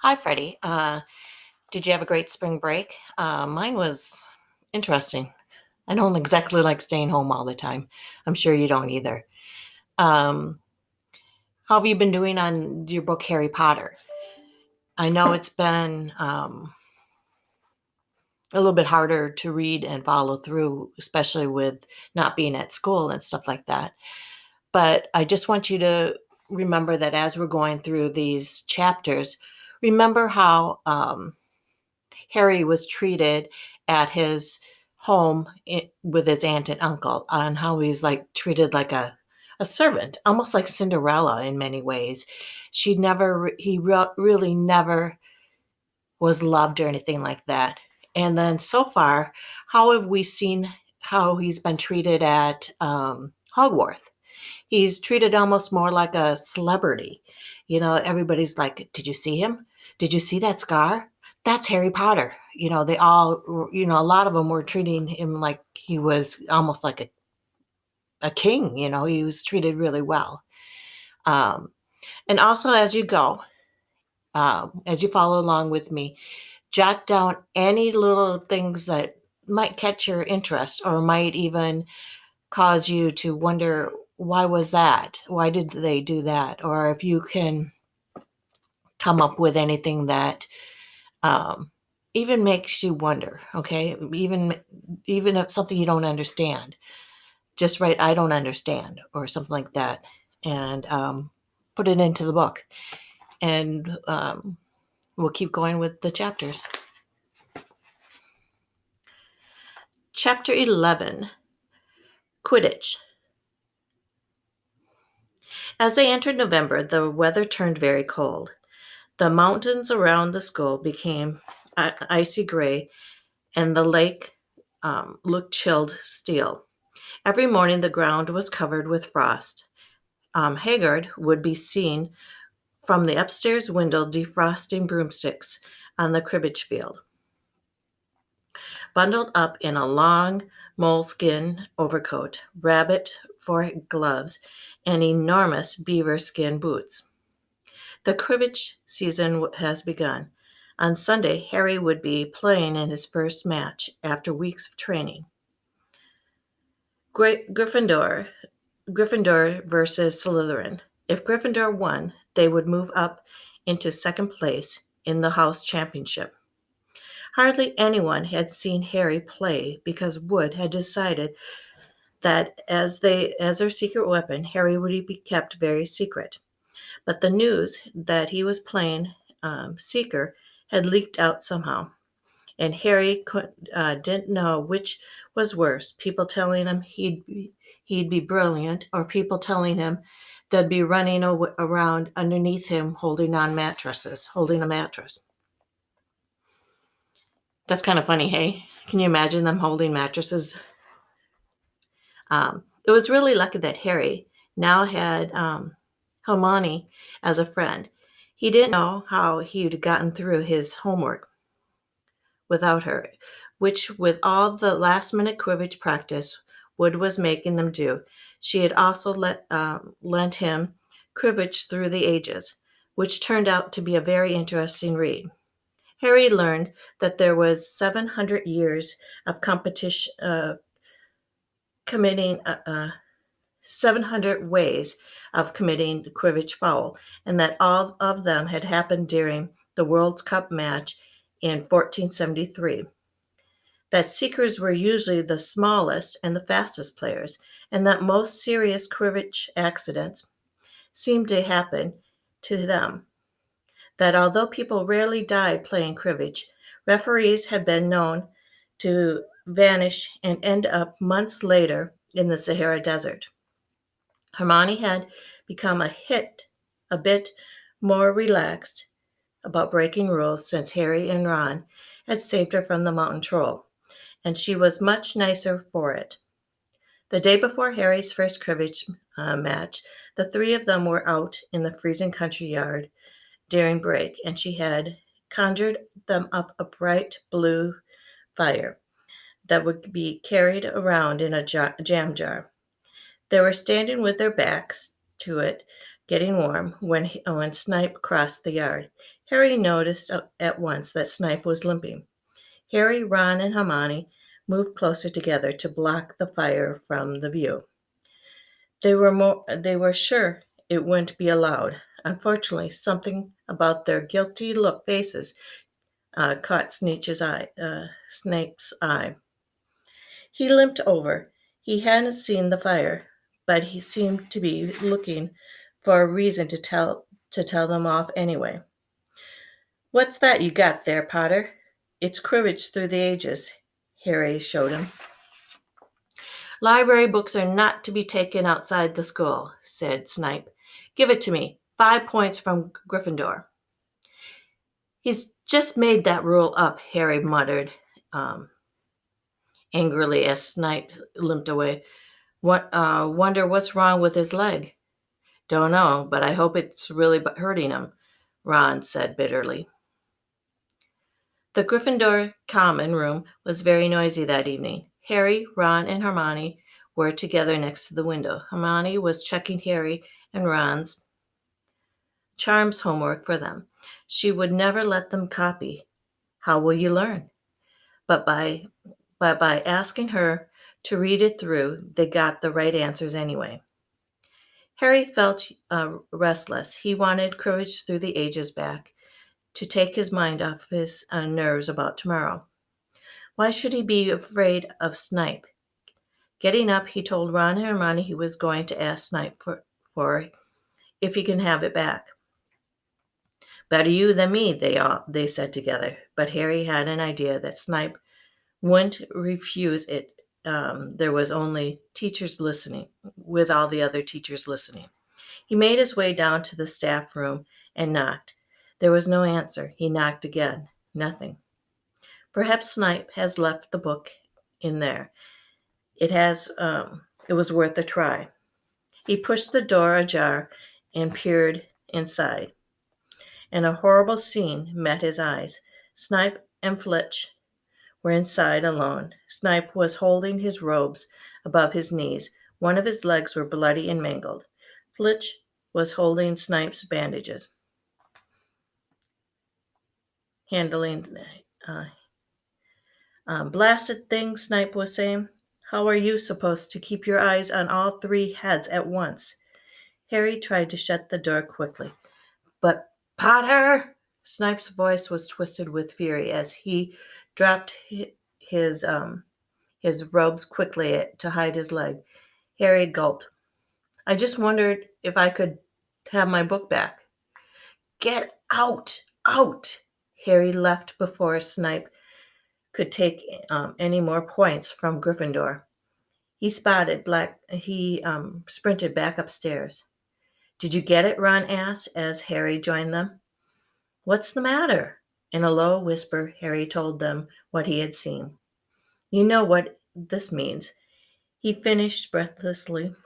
Hi, Freddie. Did you have a great spring break? Mine was interesting. I don't exactly like staying home all the time. I'm sure you don't either. Um, how have you been doing on your book, Harry Potter? I know it's been a little bit harder to read and follow through, especially with not being at school and stuff like that. But I just want you to remember that as we're going through these chapters, remember how Harry was treated at his home with his aunt and uncle, and how he's like treated like a servant, almost like Cinderella in many ways. Really never was loved or anything like that. And then so far, how have we seen how he's been treated at Hogwarts? He's treated almost more like a celebrity. Everybody's like, "Did you see him? Did you see that scar? That's Harry Potter." They all, a lot of them were treating him like he was almost like a king. He was treated really well. Um, and also, as you follow along with me, jot down any little things that might catch your interest or might even cause you to wonder, why was that? Why did they do that? Or if you can come up with anything that um, even makes you wonder, okay? Even if something you don't understand, just write "I don't understand" or something like that, and put it into the book. And we'll keep going with the chapters. Chapter 11, Quidditch. As they entered November, the weather turned very cold. The mountains around the school became icy gray, and the lake looked chilled steel. Every morning the ground was covered with frost. Haggard would be seen from the upstairs window defrosting broomsticks on the cribbage field. Bundled up in a long moleskin overcoat, rabbit for gloves, and enormous beaver skin boots. The cribbage season has begun. On Sunday, Harry would be playing in his first match after weeks of training. Gryffindor versus Slytherin. If Gryffindor won, they would move up into second place in the house championship. Hardly anyone had seen Harry play because Wood had decided that as their secret weapon, Harry would be kept very secret. But the news that he was playing Seeker had leaked out somehow, and Harry didn't know which was worse: people telling him he'd be brilliant, or people telling him they'd be running around underneath him holding a mattress. That's kind of funny, hey? Can you imagine them holding mattresses? It was really lucky that Harry now had Hermione as a friend. He didn't know how he'd gotten through his homework without her, which, with all the last minute Quidditch practice Wood was making them do, she had also lent him Quidditch Through the Ages, which turned out to be a very interesting read. Harry learned that there was 700 years of competition, committing 700 ways of committing Quidditch foul, and that all of them had happened during the World Cup match in 1473. That seekers were usually the smallest and the fastest players, and that most serious Quidditch accidents seemed to happen to them. That although people rarely died playing Quidditch, referees had been known to vanish and end up months later in the Sahara Desert. Hermione had become a bit more relaxed about breaking rules since Harry and Ron had saved her from the mountain troll, and she was much nicer for it. The day before Harry's first cribbage match, the three of them were out in the freezing country yard during break, and she had conjured them up a bright blue fire that would be carried around in a jam jar. They were standing with their backs to it, getting warm when Snipe crossed the yard. Harry noticed at once that Snipe was limping. Harry, Ron, and Hermione moved closer together to block the fire from the view. They were sure it wouldn't be allowed. Unfortunately, something about their guilty look faces caught Snape's eye. He limped over. He hadn't seen the fire, but he seemed to be looking for a reason to tell them off anyway. "What's that you got there, Potter?" "It's Cribbage through the ages," Harry showed him. "Library books are not to be taken outside the school," said Snipe. "Give it to me. 5 points from Gryffindor." "He's just made that rule up," Harry muttered angrily as Snipe limped away. Wonder what's wrong with his leg." "Don't know, but I hope it's really hurting him," Ron said bitterly. The Gryffindor common room was very noisy that evening. Harry, Ron, and Hermione were together next to the window. Hermione was checking Harry and Ron's charms homework for them. She would never let them copy. How will you learn? But by asking her to read it through, they got the right answers anyway. Harry felt restless. He wanted Courage Through the Ages back to take his mind off his nerves about tomorrow. Why should he be afraid of Snipe? Getting up, he told Ron and Hermione he was going to ask Snipe for if he can have it back. "Better you than me," they said together. But Harry had an idea that Snipe wouldn't refuse it. There was only teachers listening, with all the other teachers listening. He made his way down to the staff room and knocked. There was no answer. He knocked again. Nothing. "Perhaps Snipe has left the book in there. It was worth a try." He pushed the door ajar and peered inside, and a horrible scene met his eyes. Snipe and Flitch were inside alone. Snipe was holding his robes above his knees. One of his legs were bloody and mangled. Flitch was holding Snipe's bandages. Blasted thing, Snipe was saying. "How are you supposed to keep your eyes on all 3 heads at once?" Harry tried to shut the door quickly. "But Potter!" Snipe's voice was twisted with fury as he dropped his robes quickly to hide his leg. Harry gulped. "I just wondered if I could have my book back." "Get out! Out!" Harry left before Snipe could take any more points from Gryffindor. He sprinted back upstairs. "Did you get it?" Ron asked as Harry joined them. "What's the matter?" In a low whisper, Harry told them what he had seen. "You know what this means," he finished breathlessly.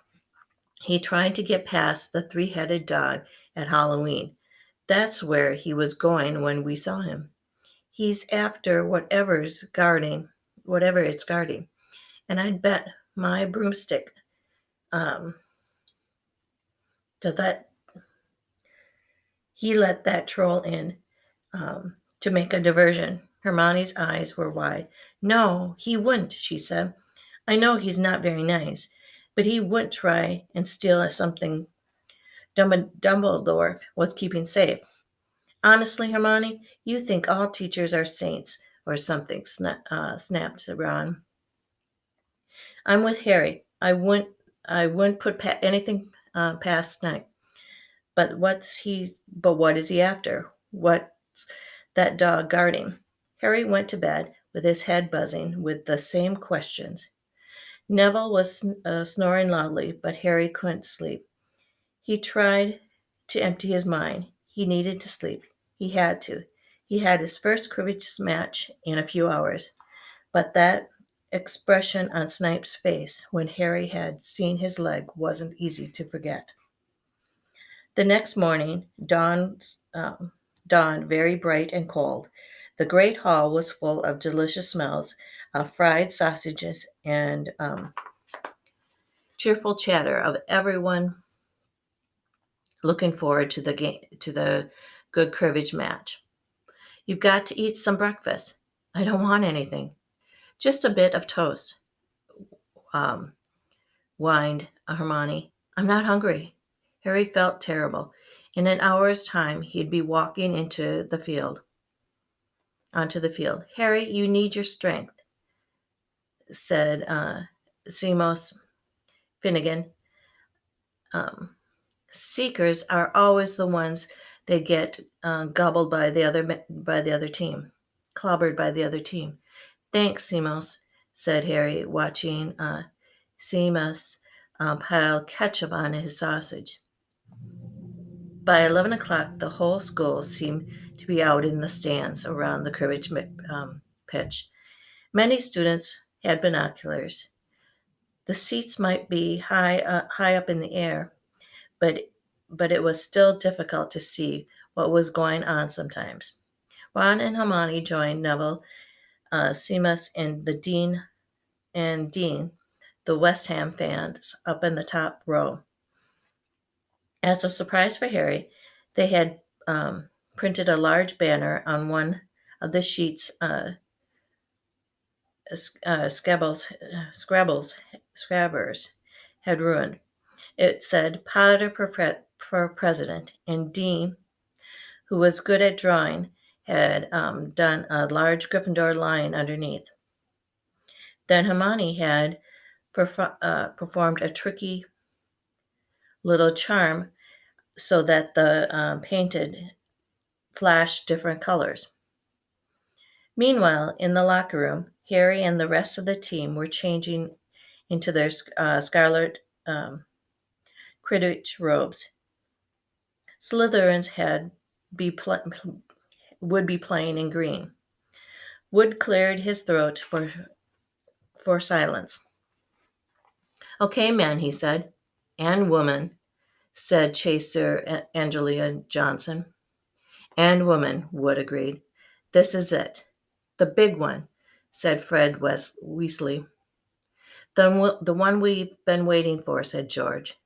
"He tried to get past the 3-headed dog at Halloween. That's where he was going when we saw him. He's after whatever it's guarding, and I'd bet my broomstick to that he let that troll in to make a diversion." Hermione's eyes were wide. "No, he wouldn't," she said. "I know he's not very nice, but he wouldn't try and steal something Dumbledore was keeping safe." "Honestly, Hermione, you think all teachers are saints or something," snapped Ron. "I'm with Harry. I wouldn't put anything past Snape. But what is he after? What's that dog guarding?" Harry went to bed with his head buzzing with the same questions. Neville was snoring loudly, but Harry couldn't sleep. He tried to empty his mind. He needed to sleep. He had to. He had his first cribbage match in a few hours. But that expression on Snape's face when Harry had seen his leg wasn't easy to forget. The next morning dawned very bright and cold. The great hall was full of delicious smells of fried sausages and cheerful chatter of everyone looking forward to the game, to the good cribbage match. You've got to eat some breakfast. I don't want anything. Just a bit of toast, um, whined Hermione. I'm not hungry. Harry felt terrible. In an hour's time, he'd be walking onto the field. Harry, you need your strength, said Seamus Finnegan. Um, Seekers are always the ones that get gobbled by the other team, clobbered by the other team. Thanks, Seamus, said Harry, watching Seamus pile ketchup on his sausage. By 11 o'clock, the whole school seemed to be out in the stands around the cribbage pitch. Many students had binoculars. The seats might be high up in the air, but but it was still difficult to see what was going on sometimes. Ron and Hermione joined Neville, Seamus, and Dean, the West Ham fans, up in the top row. As a surprise for Harry, they had printed a large banner on one of the sheets Scrabbers had ruined. It said Potter for President, and Dean, who was good at drawing, had done a large Gryffindor lion underneath. Then Hermione had performed a tricky little charm so that the painted flashed different colors. Meanwhile, in the locker room, Harry and the rest of the team were changing into their scarlet Quidditch robes. Slytherins would be playing in green. Wood cleared his throat for silence. Okay, men, he said. And woman, said Chaser Angelia Johnson. And woman, Wood agreed. This is it. The big one, said Fred Weasley. The one we've been waiting for, said George.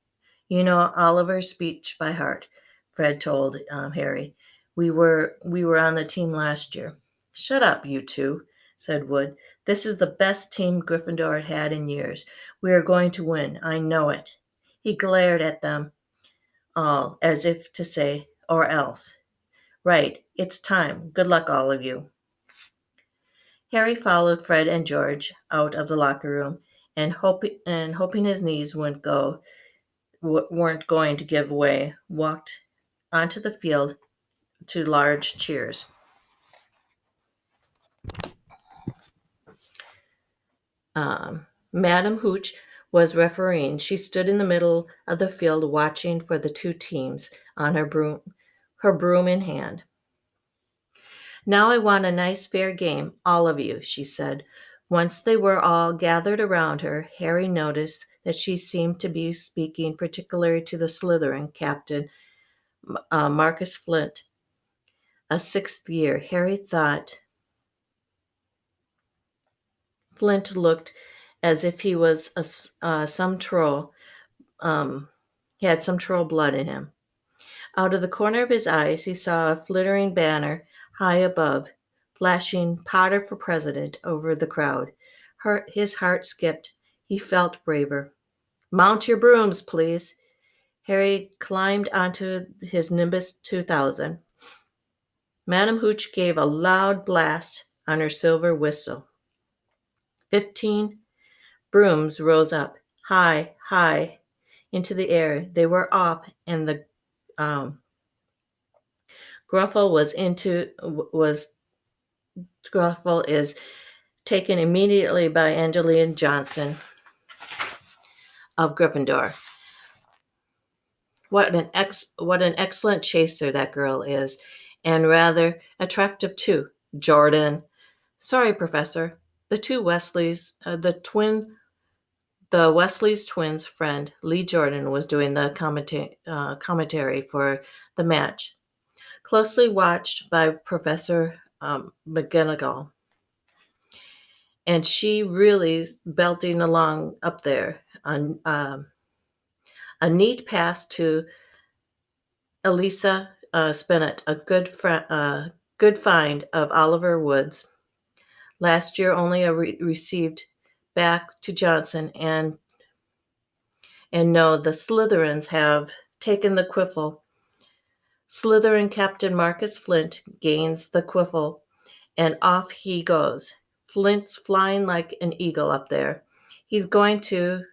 You know Oliver's speech by heart, Fred told Harry. We were on the team last year. Shut up, you two, said Wood. This is the best team Gryffindor had in years. We are going to win. I know it. He glared at them all, as if to say, or else. Right, it's time. Good luck, all of you. Harry followed Fred and George out of the locker room, and hoping his knees weren't going to give way, walked onto the field to large cheers. Madam Hooch was refereeing. She stood in the middle of the field watching for the two teams on her broom in hand. Now I want a nice fair game, all of you, she said. Once they were all gathered around her, Harry noticed that she seemed to be speaking particularly to the Slytherin captain, Marcus Flint, a sixth year. Harry thought Flint looked as if he was some troll. He had some troll blood in him. Out of the corner of his eyes, he saw a flittering banner high above, flashing Potter for president over the crowd. His heart skipped. He felt braver. Mount your brooms, please. Harry climbed onto his Nimbus 2000. Madam Hooch gave a loud blast on her silver whistle. 15 brooms rose up, high, high, into the air. They were off, and the Gruffle is taken immediately by Angelia Johnson of Gryffindor. What an excellent chaser that girl is, and rather attractive too. Jordan. Sorry, Professor. The Wesley's twins' friend, Lee Jordan, was doing the commentary for the match, closely watched by Professor McGonagall. And she really belting along up there. A neat pass to Elisa Spinett, a good find of Oliver Woods. Last year only received back to Johnson, and no, the Slytherins have taken the quiffle. Slytherin Captain Marcus Flint gains the quiffle, and off he goes. Flint's flying like an eagle up there. He's going to.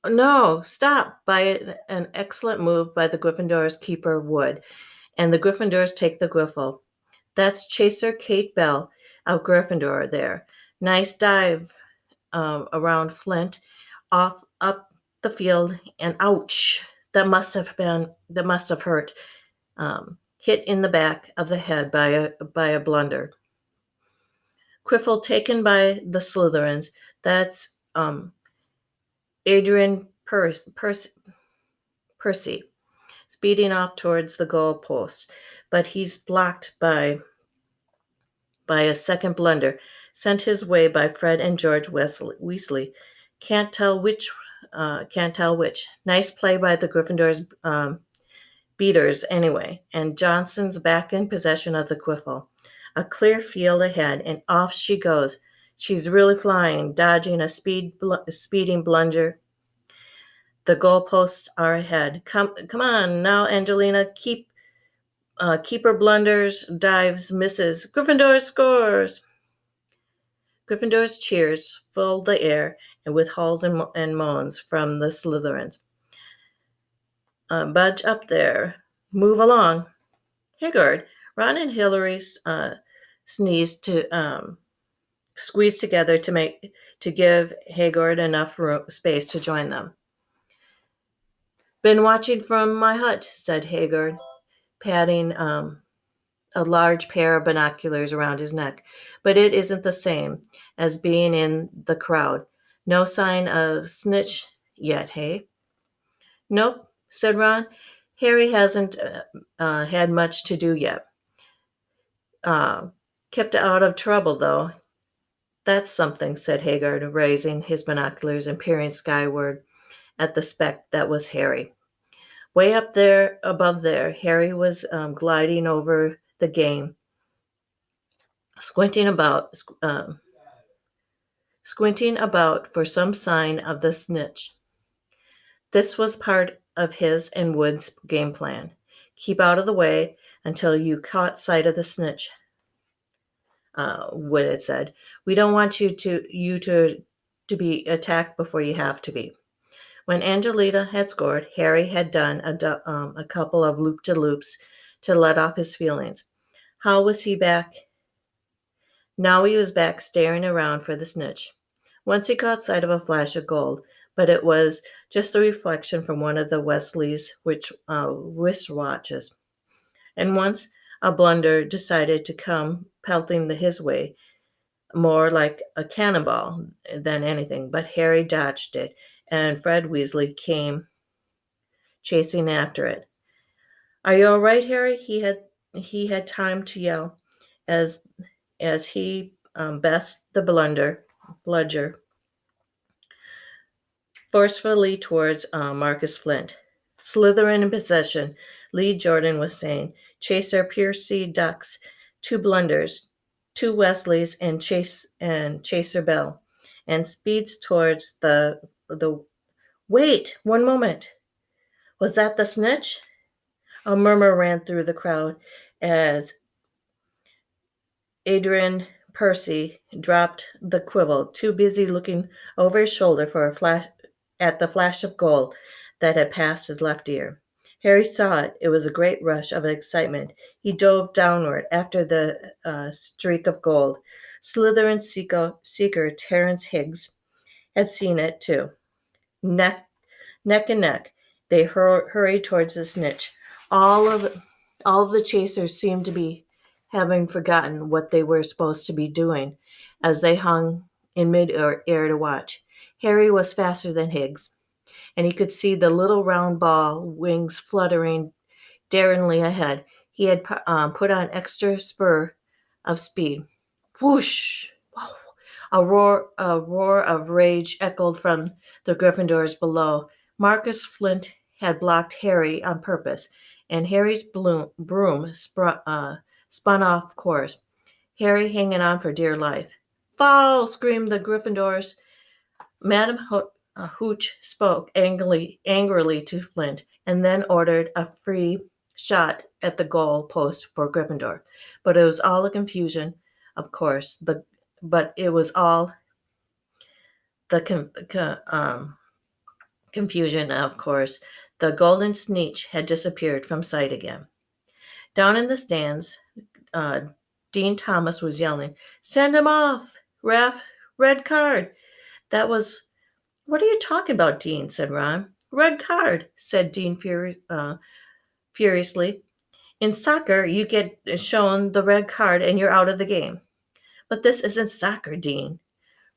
No, stop! By an excellent move by the Gryffindor's keeper Wood, and the Gryffindors take the quiffle. That's Chaser Kate Bell of Gryffindor there. Nice dive around Flint, off up the field, and ouch! That must have hurt. Hit in the back of the head by a blunder. Quiffle taken by the Slytherins. That's Adrian Percy speeding off towards the goal post, but he's blocked by a second blunder sent his way by Fred and George Weasley. Can't tell which. Nice play by the Gryffindors beaters anyway, and Johnson's back in possession of the quiffle. A clear field ahead, and off she goes. She's really flying, dodging a speeding blunder. The goalposts are ahead. Come on now, Angelina. Keeper blunders, dives, misses. Gryffindor scores. Gryffindor's cheers filled the air, and with howls and moans from the Slytherins. Budge up there. Move along. Hagrid, Ron and Hillary squeezed together to give Hagrid enough space to join them. Been watching from my hut, said Hagrid, patting a large pair of binoculars around his neck, but it isn't the same as being in the crowd. No sign of Snitch yet, hey? Nope, said Ron. Harry hasn't had much to do yet. Kept out of trouble, though. That's something, said Hagrid, raising his binoculars and peering skyward at the speck that was Harry. Way up there, above there, Harry was gliding over the game, squinting about for some sign of the snitch. This was part of his and Wood's game plan. Keep out of the way until you caught sight of the snitch, Wood had said. We don't want you to be attacked before you have to be. When Angelina had scored, Harry had done a couple of loop-de-loops to let off his feelings. How was he back? Now he was back staring around for the snitch. Once he caught sight of a flash of gold, but it was just a reflection from one of the Weasleys' wristwatches. And once a blunder decided to come pelting his way, more like a cannonball than anything, but Harry dodged it, and Fred Weasley came chasing after it. Are you all right, Harry? He had time to yell as he best the bludger forcefully towards Marcus Flint. Slytherin in possession, Lee Jordan was saying. Chaser Percy ducks, 2 blunders, 2 Wesleys, and Chaser Bell, and speeds towards the. Wait, one moment. Was that the snitch? A murmur ran through the crowd as Adrian Percy dropped the quiffle, too busy looking over his shoulder for at the flash of gold that had passed his left ear. Harry saw it. It was a great rush of excitement. He dove downward after the streak of gold. Slytherin seeker Terence Higgs had seen it too. Neck and neck, they hurried towards the snitch. All of the chasers seemed to be having forgotten what they were supposed to be doing as they hung in mid-air to watch. Harry was faster than Higgs, and he could see the little round ball wings fluttering daringly ahead. He had put on extra spur of speed. Whoosh! A roar of rage echoed from the Gryffindors below. Marcus Flint had blocked Harry on purpose, and Harry's broom spun off course, Harry hanging on for dear life. "Foul!" screamed the Gryffindors. Madam Hooch spoke angrily to Flint, and then ordered a free shot at the goal post for Gryffindor. But it was all a confusion, of course. But it was all the confusion, of course. The golden snitch had disappeared from sight again. Down in the stands, Dean Thomas was yelling, "Send him off! Ref, red card!" That was "What are you talking about, Dean?" said Ron. "Red card," said Dean furiously. "In soccer, you get shown the red card and you're out of the game." "But this isn't soccer, Dean,"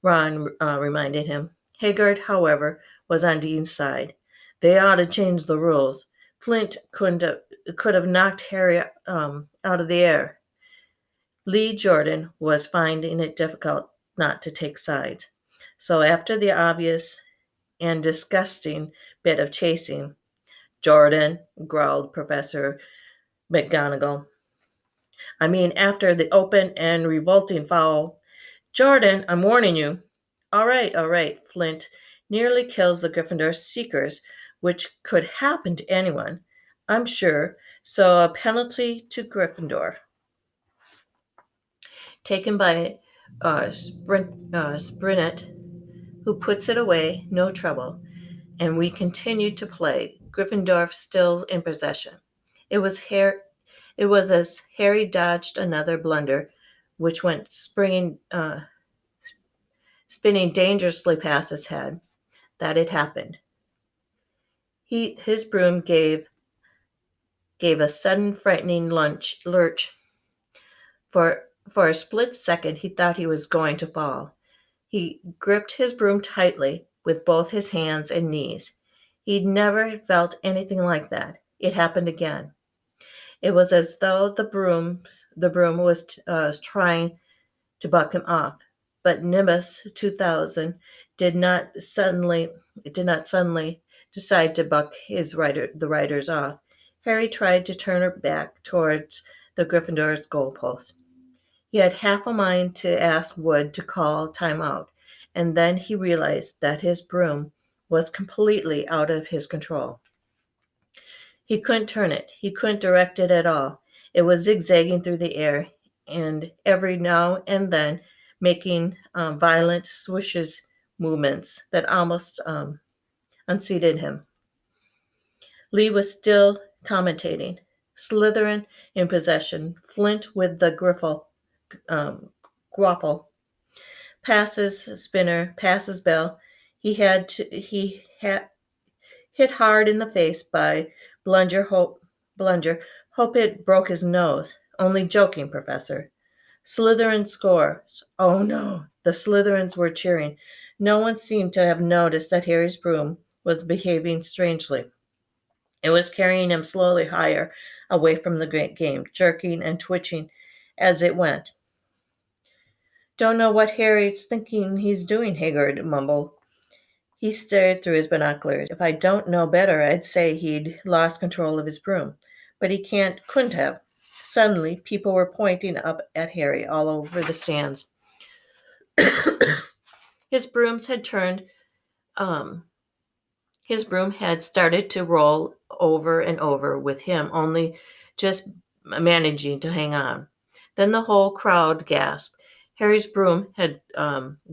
Ron reminded him. Haggard, however, was on Dean's side. "They ought to change the rules. Flint could have knocked Harry out of the air." Lee Jordan was finding it difficult not to take sides. So after the obvious and disgusting bit of chasing, "Jordan," growled Professor McGonagall. "I mean, after the open and revolting foul. Jordan, I'm warning you." All right, Flint nearly kills the Gryffindor Seekers, which could happen to anyone, I'm sure, so a penalty to Gryffindor." Taken by Sprinett, who puts it away, no trouble, and we continued to play, Gryffindor still in possession. It was as Harry dodged another blunder, which went spinning dangerously past his head, that it happened. His broom gave a sudden frightening lurch. For a split second, he thought he was going to fall. He gripped his broom tightly with both his hands and knees. He'd never felt anything like that. It happened again. It was as though the broom was trying to buck him off. But Nimbus 2000 did not suddenly decide to buck the riders off. Harry tried to turn her back towards the Gryffindor's goalpost. He had half a mind to ask Wood to call time out, and then he realized that his broom was completely out of his control. He couldn't turn it. He couldn't direct it at all. It was zigzagging through the air, and every now and then making violent swishes movements that almost unseated him. Lee was still commentating. Slytherin in possession. Flint with the Gruffle. Passes Spinner. Passes Bell. He had hit hard in the face by Blunger. Hope it broke his nose. Only joking, Professor. Slytherin scores. Oh no, the Slytherins were cheering. No one seemed to have noticed that Harry's broom was behaving strangely. It was carrying him slowly higher away from the game, jerking and twitching as it went. "Don't know what Harry's thinking he's doing," Haggard mumbled. He stared through his binoculars. "If I don't know better, I'd say he'd lost control of his broom. But he couldn't have." Suddenly, people were pointing up at Harry all over the stands. His broom had started to roll over and over with him only just managing to hang on. Then the whole crowd gasped. Harry's broom had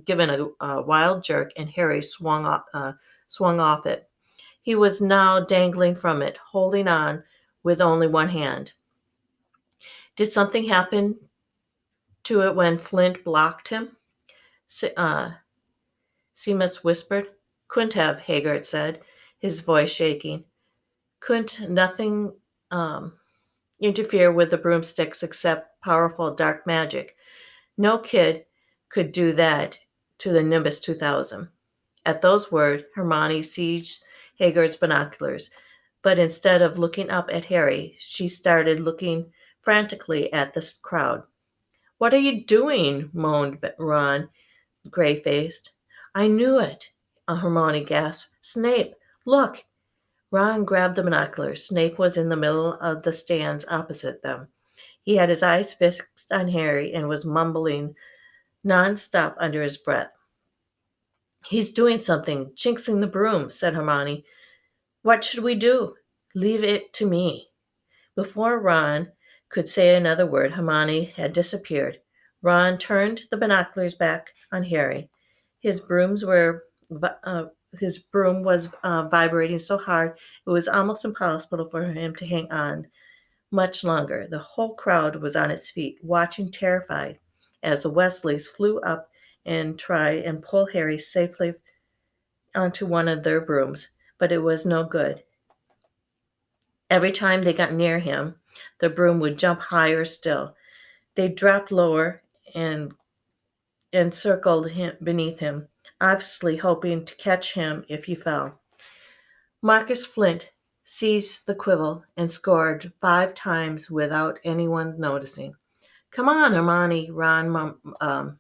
given a wild jerk, and Harry swung off it. He was now dangling from it, holding on with only one hand. Did something happen to it when Flint blocked him? Seamus whispered. "Couldn't have," Haggard said, his voice shaking. "Couldn't nothing interfere with the broomsticks except powerful dark magic. No kid could do that to the Nimbus 2000. At those words, Hermione seized Haggard's binoculars, but instead of looking up at Harry, she started looking frantically at the crowd. "What are you doing?" moaned Ron, gray-faced. "I knew it," Hermione gasped. "Snape, look!" Ron grabbed the binoculars. Snape was in the middle of the stands opposite them. He had his eyes fixed on Harry and was mumbling nonstop under his breath. "He's doing something, jinxing the broom," said Hermione. "What should we do?" "Leave it to me." Before Ron could say another word, Hermione had disappeared. Ron turned the binoculars back on Harry. His brooms were his broom was vibrating so hard it was almost impossible for him to hang on much longer. The whole crowd was on its feet, watching terrified as the Wesleys flew up and tried and pull Harry safely onto one of their brooms, but it was no good. Every time they got near him, the broom would jump higher still. They dropped lower and circled him beneath him, obviously hoping to catch him if he fell. Marcus Flint seized the quibble and scored 5 times without anyone noticing. "Come on, Hermione," Ron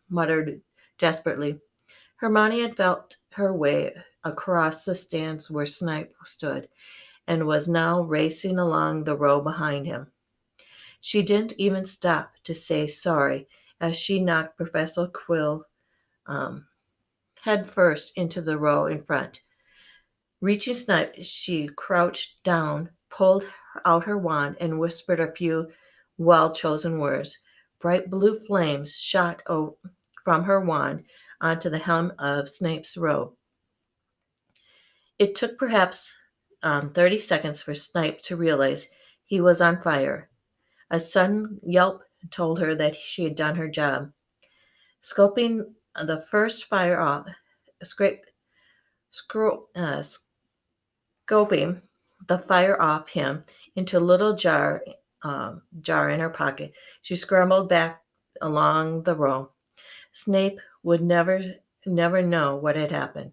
muttered desperately. Hermione had felt her way across the stands where Snape stood and was now racing along the row behind him. She didn't even stop to say sorry as she knocked Professor Quill head first into the row in front. Reaching Snape, she crouched down, pulled out her wand, and whispered a few well-chosen words. Bright blue flames shot from her wand onto the hem of Snape's robe. It took perhaps 30 seconds for Snape to realize he was on fire. A sudden yelp told her that she had done her job. Scoping the first fire off, scoping the fire off him into a little jar in her pocket, she scrambled back along the row. Snape would never know what had happened.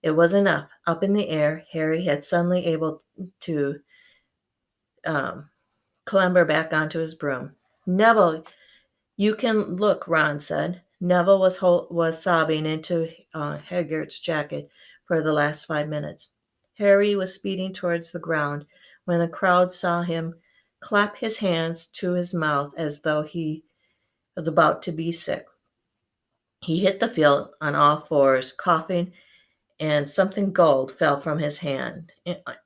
It was enough. Up in the air, Harry had suddenly able to clamber back onto his broom. "Neville, you can look," Ron said. Neville was sobbing into Hagrid's jacket for the last 5 minutes. Harry was speeding towards the ground when the crowd saw him clap his hands to his mouth as though he was about to be sick. He hit the field on all fours, coughing, and something gold fell from his hand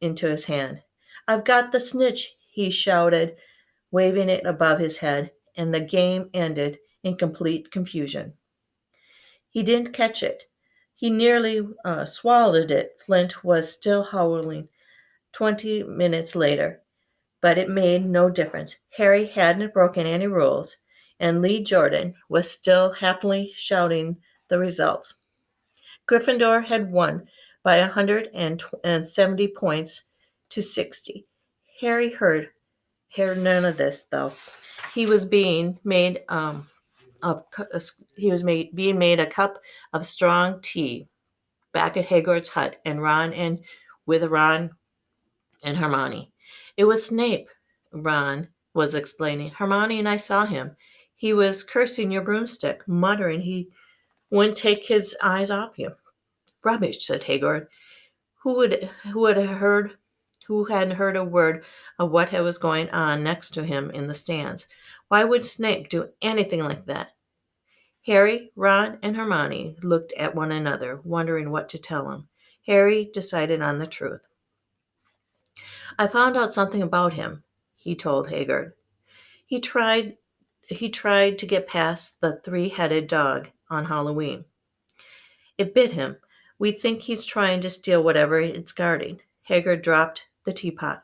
into his hand. "I've got the snitch," he shouted, waving it above his head, and the game ended in complete confusion. He didn't catch it. He nearly swallowed it. Flint was still howling 20 minutes later, but it made no difference. Harry hadn't broken any rules, and Lee Jordan was still happily shouting the results. Gryffindor had won by 170 points to 60. Harry heard none of this, though. He was being made being made a cup of strong tea back at Hagrid's hut, and with Ron and Hermione. "It was Snape," Ron was explaining. "Hermione and I saw him. He was cursing your broomstick, muttering he wouldn't take his eyes off you." "Rubbish," said Hagrid, who hadn't heard a word of what was going on next to him in the stands. "Why would Snape do anything like that?" Harry, Ron, and Hermione looked at one another, wondering what to tell him. Harry decided on the truth. "I found out something about him," he told Hagrid. He tried to get past the 3-headed dog on Halloween. It bit him. We think he's trying to steal whatever it's guarding." Hagrid dropped the teapot.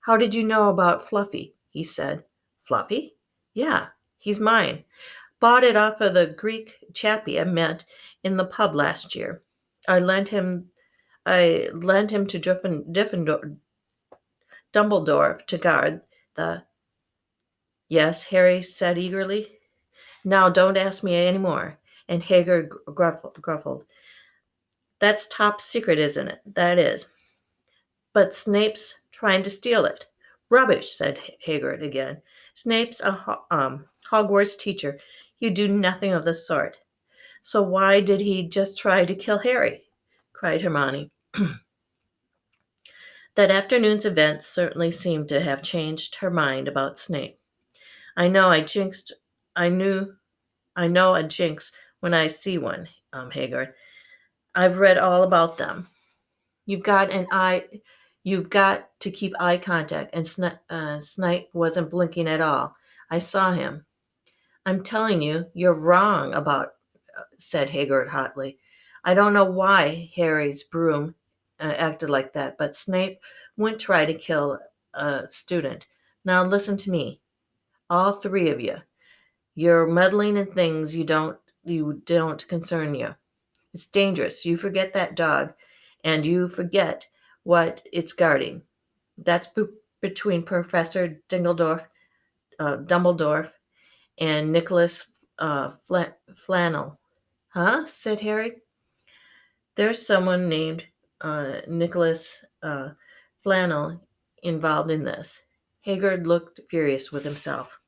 "How did you know about Fluffy?" he said. "Fluffy? Yeah, he's mine. Bought it off of the Greek chappie I met in the pub last year. I lent him to Dumbledore to guard the—" "Yes," Harry said eagerly. "Now don't ask me any more." And Hagrid gruffled. "That's top secret, isn't it?" "That is." "But Snape's trying to steal it." "Rubbish," said Hagrid again. "Snape's a Hogwarts teacher. He'd do nothing of the sort." "So why did he just try to kill Harry?" cried Hermione. That afternoon's events certainly seemed to have changed her mind about Snape. I know I jinxed I knew I know a jinx when I see one, Haggard. I've read all about them. You've got an eye you've got to keep eye contact, and Snape wasn't blinking at all. I saw him. I'm telling you, you're wrong about said Haggard hotly. I don't know why Harry's broom acted like that, but Snape wouldn't try to kill a student. Now listen to me, all three of you. You're meddling in things you don't concern you. It's dangerous. You forget that dog, and you forget what it's guarding. That's between Professor Dumbledore and Nicholas Flannel. Huh? Said Harry. There's someone named Nicholas Flannel involved in this. Haggard looked furious with himself.